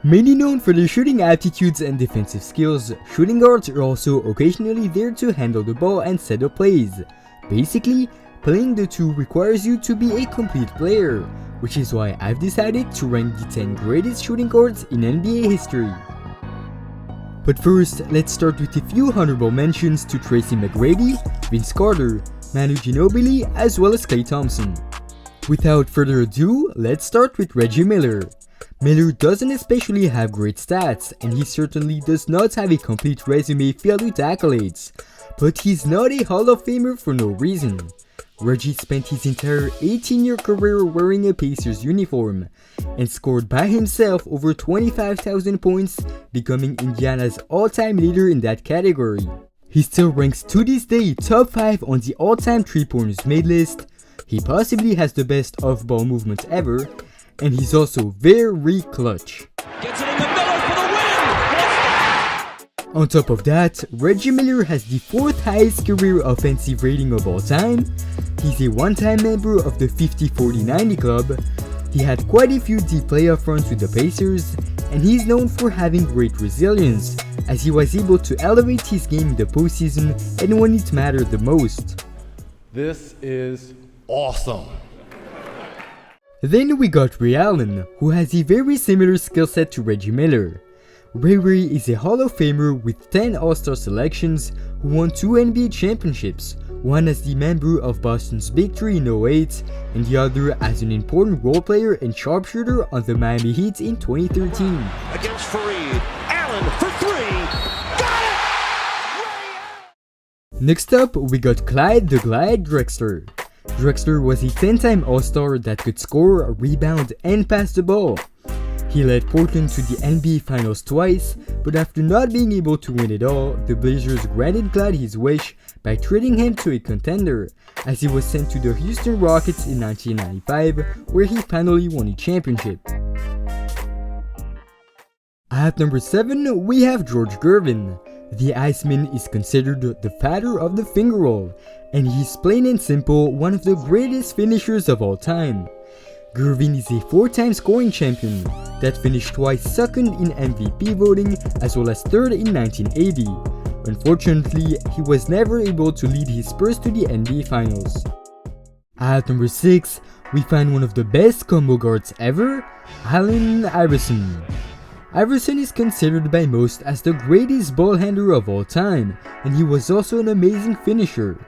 Mainly known for their shooting aptitudes and defensive skills, shooting guards are also occasionally there to handle the ball and set up plays. Basically, playing the two requires you to be a complete player, which is why I've decided to rank the 10 greatest shooting guards in NBA history. But first, let's start with a few honorable mentions to Tracy McGrady, Vince Carter, Manu Ginobili, as well as Klay Thompson. Without further ado, let's start with Reggie Miller. Miller doesn't especially have great stats, and he certainly does not have a complete resume filled with accolades, but he's not a Hall of Famer for no reason. Reggie spent his entire 18-year career wearing a Pacers uniform, and scored by himself over 25,000 points, becoming Indiana's all-time leader in that category. He still ranks to this day top 5 on the all-time 3-pointers made list, he possibly has the best off-ball movement ever, and he's also very clutch. Gets it in the middle for the win! On top of that, Reggie Miller has the 4th highest career offensive rating of all time. He's a one-time member of the 50-40-90 club. He had quite a few deep playoff runs with the Pacers, and he's known for having great resilience, as he was able to elevate his game in the postseason and when it mattered the most. This is awesome. Then we got Ray Allen, who has a very similar skill set to Reggie Miller. Ray is a Hall of Famer with 10 All-Star selections who won 2 NBA championships, one as the member of Boston's Big Three in 08 and the other as an important role player and sharpshooter on the Miami Heat in 2013. Against Fareed, Allen for 3, got it! Next up, we got Clyde Drexler. Drexler was a 10-time All-Star that could score, rebound, and pass the ball. He led Portland to the NBA Finals twice, but after not being able to win it all, the Blazers granted Clyde his wish by trading him to a contender, as he was sent to the Houston Rockets in 1995, where he finally won a championship. At number 7, we have George Gervin. The Iceman is considered the father of the finger roll, and he's plain and simple one of the greatest finishers of all time. Gervin is a 4-time scoring champion that finished twice second in MVP voting as well as third in 1980. Unfortunately, he was never able to lead his Spurs to the NBA Finals. At number 6, we find one of the best combo guards ever, Allen Iverson. Iverson is considered by most as the greatest ball handler of all time, and he was also an amazing finisher.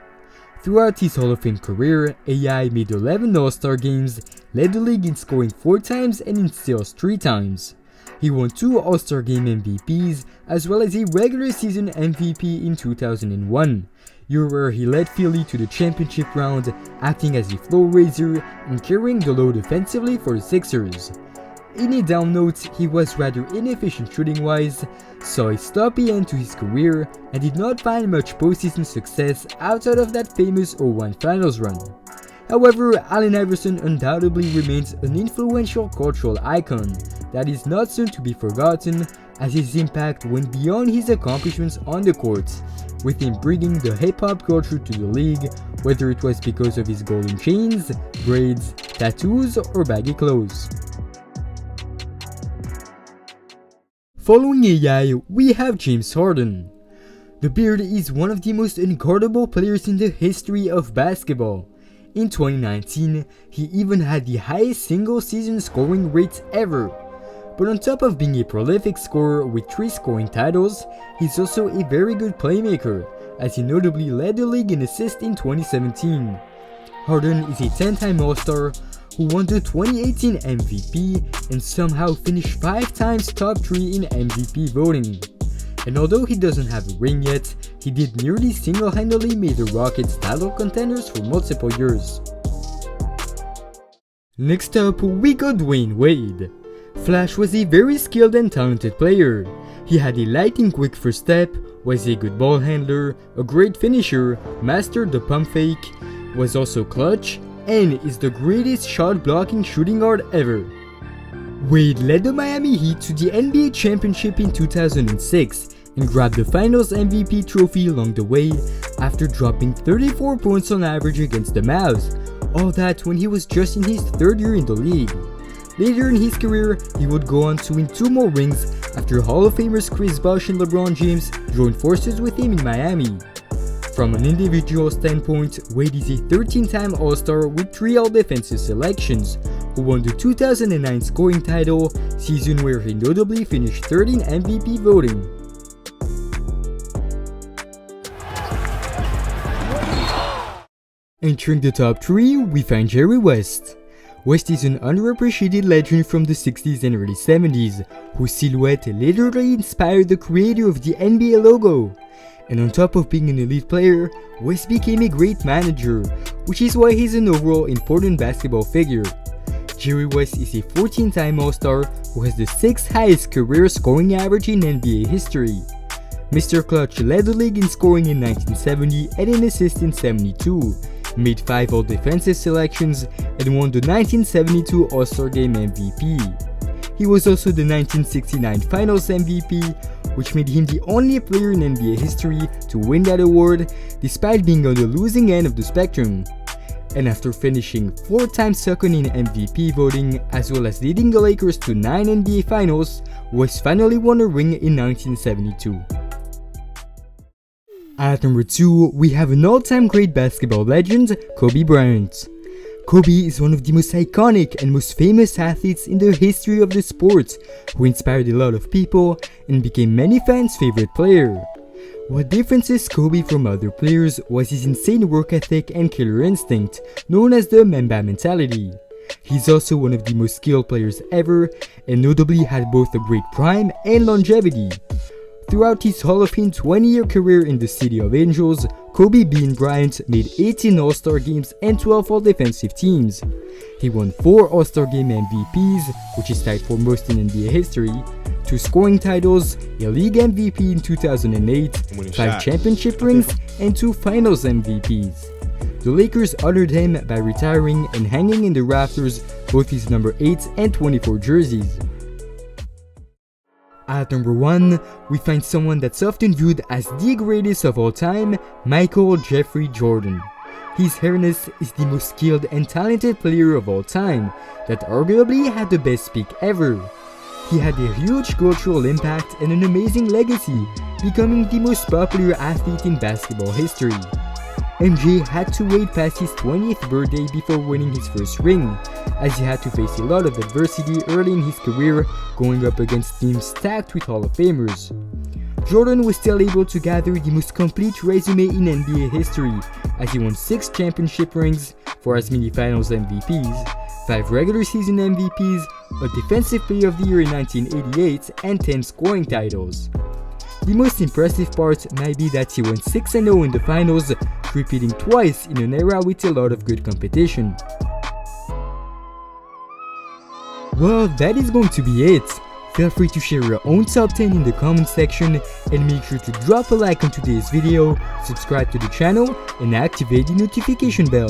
Throughout his Hall of Fame career, AI made 11 All-Star games, led the league in scoring 4 times and in steals 3 times. He won 2 All-Star Game MVPs, as well as a regular season MVP in 2001, year where he led Philly to the championship round, acting as a floor raiser and carrying the load offensively for the Sixers. In a down note, he was rather inefficient shooting-wise, saw a sloppy end to his career, and did not find much postseason success outside of that famous 01 Finals run. However, Allen Iverson undoubtedly remains an influential cultural icon that is not soon to be forgotten, as his impact went beyond his accomplishments on the court, with him bringing the hip-hop culture to the league, whether it was because of his golden chains, braids, tattoos, or baggy clothes. Following AI, we have James Harden. The Beard is one of the most unguardable players in the history of basketball. In 2019, he even had the highest single-season scoring rate ever. But on top of being a prolific scorer with 3 scoring titles, he's also a very good playmaker, as he notably led the league in assists in 2017. Harden is a 10-time All-Star who won the 2018 MVP and somehow finished 5 times top 3 in MVP voting. And although he doesn't have a ring yet, he did nearly single-handedly make the Rockets title contenders for multiple years. Next up, we got Dwyane Wade. Flash was a very skilled and talented player. He had a lightning quick first step, was a good ball handler, a great finisher, mastered the pump fake, was also clutch, and is the greatest shot blocking shooting guard ever. Wade led the Miami Heat to the NBA championship in 2006 and grabbed the Finals MVP trophy along the way after dropping 34 points on average against the Mavs, all that when he was just in his 3rd year in the league. Later in his career, he would go on to win 2 more rings after Hall of Famers Chris Bosh and LeBron James joined forces with him in Miami. From an individual standpoint, Wade is a 13-time All-Star with 3 All-Defensive selections, who won the 2009 scoring title, season where he notably finished 3rd in MVP voting. Entering the top 3, we find Jerry West. West is an underappreciated legend from the 60s and early 70s, whose silhouette literally inspired the creator of the NBA logo. And on top of being an elite player, West became a great manager, which is why he's an overall important basketball figure. Jerry West is a 14-time All-Star who has the 6th highest career scoring average in NBA history. Mr. Clutch led the league in scoring in 1970 and in assists in 72, made 5 All-Defensive selections, and won the 1972 All-Star Game MVP. He was also the 1969 Finals MVP, which made him the only player in NBA history to win that award, despite being on the losing end of the spectrum. And after finishing 4 times second in MVP voting, as well as leading the Lakers to 9 NBA Finals, West finally won a ring in 1972. At number 2, we have an all-time great basketball legend, Kobe Bryant. Kobe is one of the most iconic and most famous athletes in the history of the sport, who inspired a lot of people and became many fans' favorite player. What differences Kobe from other players was his insane work ethic and killer instinct, known as the Mamba mentality. He's also one of the most skilled players ever, and notably had both a great prime and longevity. Throughout his Hall of Fame 20-year career in the City of Angels, Kobe and Bryant made 18 All-Star games and 12 All-Defensive teams. He won 4 All-Star Game MVPs, which is tied for most in NBA history, 2 scoring titles, a league MVP in 2008, 5 championship rings, and 2 Finals MVPs. The Lakers honored him by retiring and hanging in the rafters both his number 8 and 24 jerseys. At number 1, we find someone that's often viewed as the greatest of all time, Michael Jeffrey Jordan. His Highness is the most skilled and talented player of all time, that arguably had the best peak ever. He had a huge cultural impact and an amazing legacy, becoming the most popular athlete in basketball history. MJ had to wait past his 20th birthday before winning his first ring, as he had to face a lot of adversity early in his career, going up against teams stacked with Hall of Famers. Jordan was still able to gather the most complete resume in NBA history, as he won 6 championship rings, 4 as many Finals MVPs, 5 regular season MVPs, a Defensive Player of the Year in 1988, and 10 scoring titles. The most impressive part might be that he went 6-0 in the finals, repeating twice in an era with a lot of good competition. Well, that is going to be it. Feel free to share your own top 10 in the comment section, and make sure to drop a like on today's video, subscribe to the channel, and activate the notification bell.